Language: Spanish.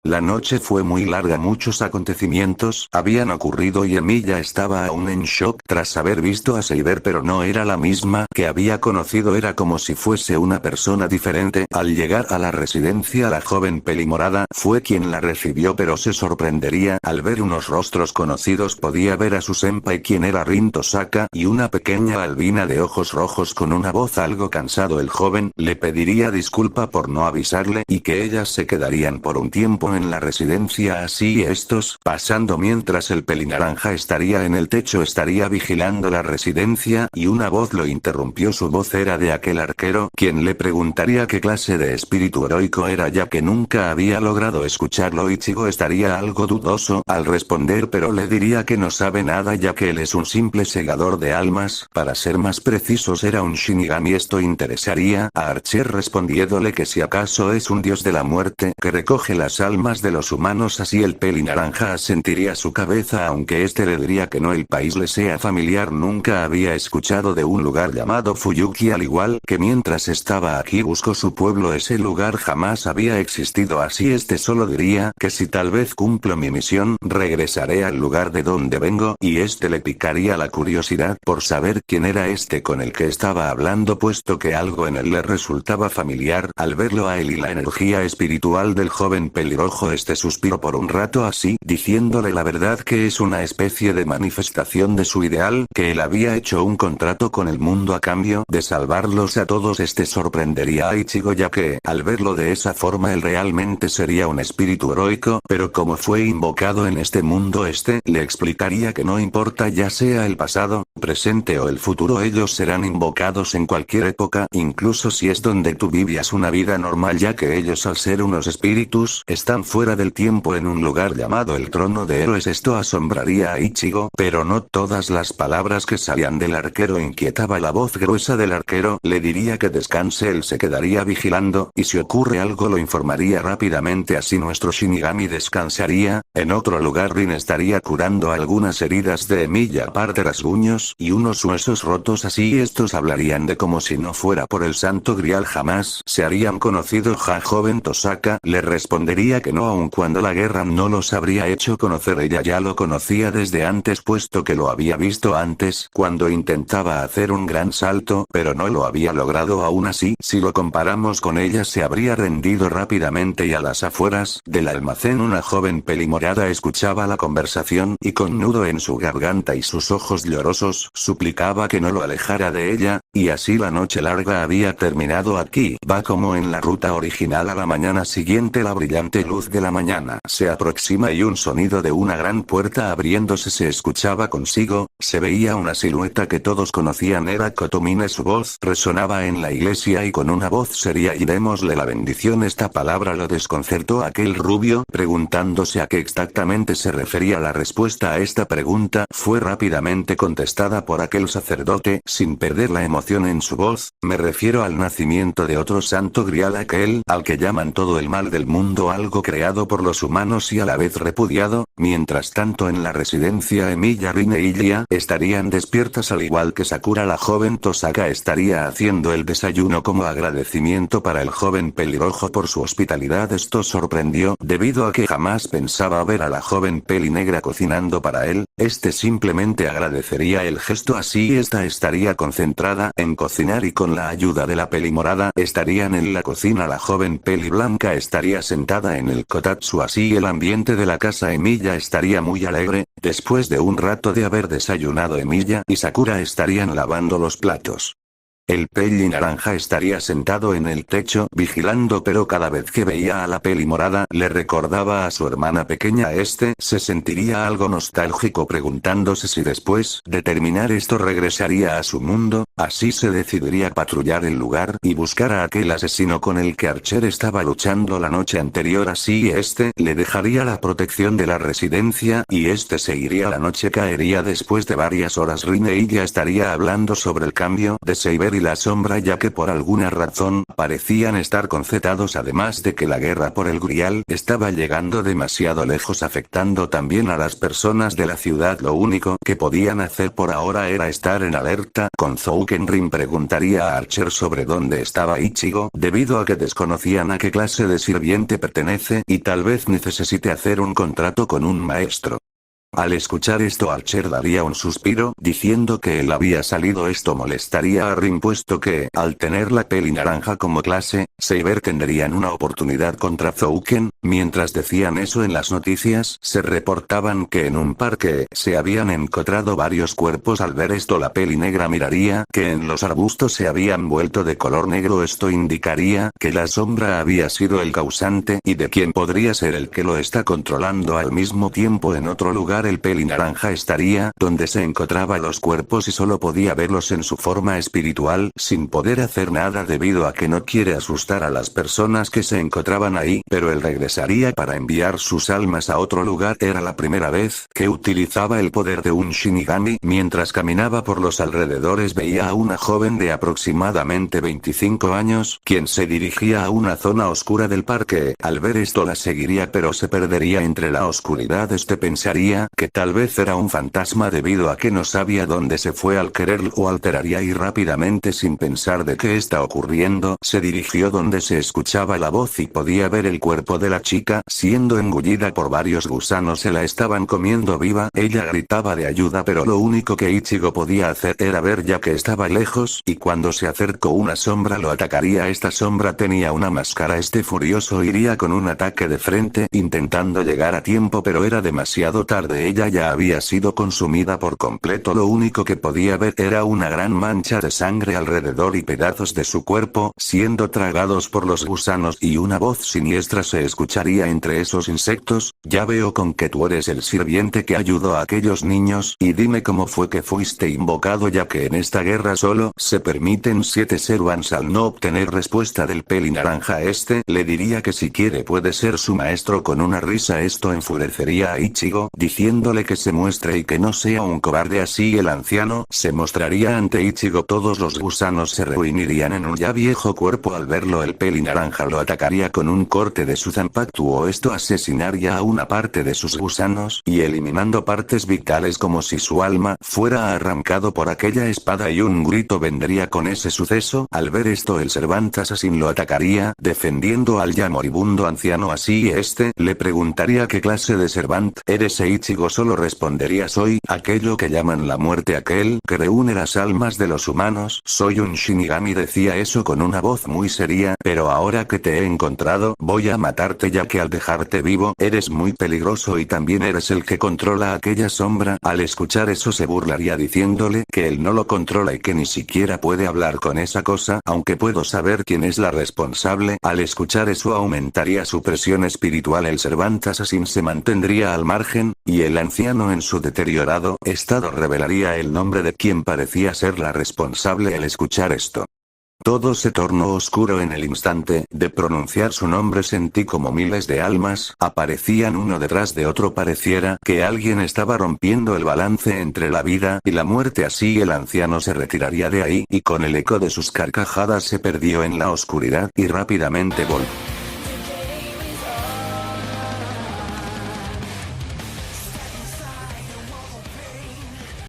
La noche fue muy larga, muchos acontecimientos habían ocurrido y Emilia estaba aún en shock tras haber visto a Seiber, pero no era la misma que había conocido, era como si fuese una persona diferente. Al llegar a la residencia, la joven pelimorada fue quien la recibió, pero se sorprendería al ver unos rostros conocidos. Podía ver a su senpai, quien era Rin Tosaka, y una pequeña albina de ojos rojos. Con una voz algo cansado, el joven le pediría disculpa por no avisarle y que ellas se quedarían por un tiempo en la residencia, así estos, pasando mientras el pelinaranja estaría en el techo, estaría vigilando la residencia, y una voz lo interrumpió. Su voz era de aquel arquero, quien le preguntaría qué clase de espíritu heroico era, ya que nunca había logrado escucharlo. Ichigo estaría algo dudoso al responder, pero le diría que no sabe nada, ya que él es un simple segador de almas, para ser más precisos era un Shinigami. Esto interesaría a Archer, respondiéndole que si acaso es un dios de la muerte que recoge las almas de los humanos. Así el pelinaranja asentiría su cabeza, aunque este le diría que no, el país le sea familiar. Nunca había escuchado de un lugar llamado Fuyuki, al igual que mientras estaba aquí buscó su pueblo, ese lugar jamás había existido. Así este solo diría que si tal vez cumplo mi misión, regresaré al lugar de donde vengo, y este le picaría la curiosidad por saber quién era este con el que estaba hablando, puesto que algo en él le resultaba familiar. Al verlo a él y la energía espiritual del joven pelirrojo, este suspiró por un rato, así diciéndole la verdad, que es una especie de manifestación de su ideal, que él había hecho un contrato con el mundo a cambio de salvarlos a todos. Este sorprendería a Ichigo, ya que, al verlo de esa forma, él realmente sería un espíritu heroico, pero como fue invocado en este mundo, este le explicaría que no importa, ya sea el pasado, presente o el futuro, ellos serán invocados en cualquier época, incluso si es donde tú vivías una vida normal, ya que ellos, al ser unos espíritus, están fuera del tiempo en un lugar llamado el trono de héroes. Esto asombraría a Ichigo, pero no todas las palabras que salían del arquero inquietaba. La voz gruesa del arquero le diría que descanse, él se quedaría vigilando, y si ocurre algo lo informaría rápidamente, así nuestro Shinigami descansaría. En otro lugar, Rin estaría curando algunas heridas de Emilia, aparte rasguños y unos huesos rotos, así estos hablarían de como si no fuera por el santo grial jamás se harían conocido. Joven Tosaka le respondería que no, aun cuando la guerra no los habría hecho conocer. Ella ya lo conocía desde antes, puesto que lo había visto antes cuando intentaba hacer un gran salto, pero no lo había logrado. Aún así, si lo comparamos con ella, se habría rendido rápidamente. Y a las afueras del almacén, una joven pelimorada escuchaba la conversación, y con nudo en su garganta y sus ojos llorosos, suplicaba que no lo alejara de ella, y así la noche larga había terminado. Aquí va como en la ruta original. A la mañana siguiente, la brillante luz de la mañana se aproxima y un sonido de una gran puerta abriéndose se escuchaba consigo. Se veía una silueta que todos conocían, era Kotomine. Su voz resonaba en la iglesia y con una voz seria: y démosle la bendición. Esta palabra lo desconcertó a aquel rubio, preguntándose a qué exactamente se refería. La respuesta a esta pregunta fue rápidamente contestada por aquel sacerdote, sin perder la emoción en su voz: me refiero al nacimiento de otro santo grial, aquel al que llaman todo el mal del mundo, algo creado por los humanos y a la vez repudiado. Mientras tanto, en la residencia, Emilia, Rin e Ilya estarían despiertas, al igual que Sakura. La joven Tosaka estaría haciendo el desayuno como agradecimiento para el joven pelirrojo por su hospitalidad. Esto sorprendió, debido a que jamás pensaba ver a la joven pelinegra cocinando para él. Este simplemente agradecería el gesto, así esta estaría concentrada en cocinar, y con la ayuda de la pelimorada estarían en la cocina. La joven peli blanca estaría sentada en el kotatsu, así el ambiente de la casa. Emilia estaría muy alegre. Después de un rato de haber desayunado, Emilia y Sakura estarían lavando los platos. El peli naranja estaría sentado en el techo vigilando, pero cada vez que veía a la peli morada le recordaba a su hermana pequeña. Este se sentiría algo nostálgico, preguntándose si después de terminar esto regresaría a su mundo. Así se decidiría patrullar el lugar y buscar a aquel asesino con el que Archer estaba luchando la noche anterior. Así este le dejaría la protección de la residencia y este seguiría. La noche caería después de varias horas. Rin e Ilya estaría hablando sobre el cambio de Saber y la sombra ya que por alguna razón parecían estar concetados, además de que la guerra por el Grial estaba llegando demasiado lejos, afectando también a las personas de la ciudad. Lo único que podían hacer por ahora era estar en alerta. Con Zoukenrin preguntaría a Archer sobre dónde estaba Ichigo, debido a que desconocían a qué clase de sirviente pertenece y tal vez necesite hacer un contrato con un maestro. Al escuchar esto, Archer daría un suspiro, diciendo que él había salido. Esto molestaría a Rin, puesto que, al tener la peli naranja como clase, Saber tendrían una oportunidad contra Zouken. Mientras decían eso en las noticias, se reportaban que en un parque se habían encontrado varios cuerpos. Al ver esto, la peli negra miraría que en los arbustos se habían vuelto de color negro. Esto indicaría que la sombra había sido el causante y de quién podría ser el que lo está controlando. Al mismo tiempo, en otro lugar, el peli naranja estaría donde se encontraban los cuerpos y solo podía verlos en su forma espiritual, sin poder hacer nada debido a que no quiere asustar a las personas que se encontraban ahí, pero él regresaría para enviar sus almas a otro lugar. Era la primera vez que utilizaba el poder de un Shinigami. Mientras caminaba por los alrededores, veía a una joven de aproximadamente 25 años, quien se dirigía a una zona oscura del parque. Al ver esto, la seguiría, pero se perdería entre la oscuridad. Pensaría que tal vez era un fantasma debido a que no sabía dónde se fue. Al quererlo alteraría y rápidamente, sin pensar de qué está ocurriendo, se dirigió donde se escuchaba la voz y podía ver el cuerpo de la chica siendo engullida por varios gusanos. Se la estaban comiendo viva. Ella gritaba de ayuda, pero lo único que Ichigo podía hacer era ver, ya que estaba lejos, y cuando se acercó una sombra lo atacaría. Esta sombra tenía una máscara. Furioso iría con un ataque de frente intentando llegar a tiempo, pero era demasiado tarde. Ella ya había sido consumida por completo. Lo único que podía ver era una gran mancha de sangre alrededor y pedazos de su cuerpo siendo tragados por los gusanos, y una voz siniestra se escucharía entre esos insectos: ya veo con que tú eres el sirviente que ayudó a aquellos niños, y dime cómo fue que fuiste invocado, ya que en esta guerra solo se permiten 7 Zeruans. Al no obtener respuesta del peli naranja, le diría que si quiere puede ser su maestro con una risa. Esto enfurecería a Ichigo, diciéndole que se muestre y que no sea un cobarde. Así el anciano se mostraría ante Ichigo. Todos los gusanos se reunirían en un ya viejo cuerpo. Al verlo, el peli naranja lo atacaría con un corte de su zanpakuto, o esto asesinaría a una parte de sus gusanos y eliminando partes vitales como si su alma fuera arrancado por aquella espada, y un grito vendría con ese suceso. Al ver esto, el Servant Assassin lo atacaría, defendiendo al ya moribundo anciano. Así le preguntaría qué clase de Servant eres, e Ichigo solo respondería: soy aquello que llaman la muerte, aquel que reúne las almas de los humanos. Soy un Shinigami. Decía eso con una voz muy seria, pero ahora que te he encontrado voy a matarte, ya que al dejarte vivo eres muy peligroso y también eres el que controla aquella sombra. Al escuchar eso se burlaría diciéndole que él no lo controla y que ni siquiera puede hablar con esa cosa, aunque puedo saber quién es la responsable. Al escuchar eso aumentaría su presión espiritual. El Servant Assassin se mantendría al margen, y el anciano en su deteriorado estado revelaría el nombre de quien parecía ser la responsable. Al escuchar esto, todo se tornó oscuro. En el instante de pronunciar su nombre sentí como miles de almas aparecían uno detrás de otro. Pareciera que alguien estaba rompiendo el balance entre la vida y la muerte. Así el anciano se retiraría de ahí, y con el eco de sus carcajadas se perdió en la oscuridad y rápidamente volvió.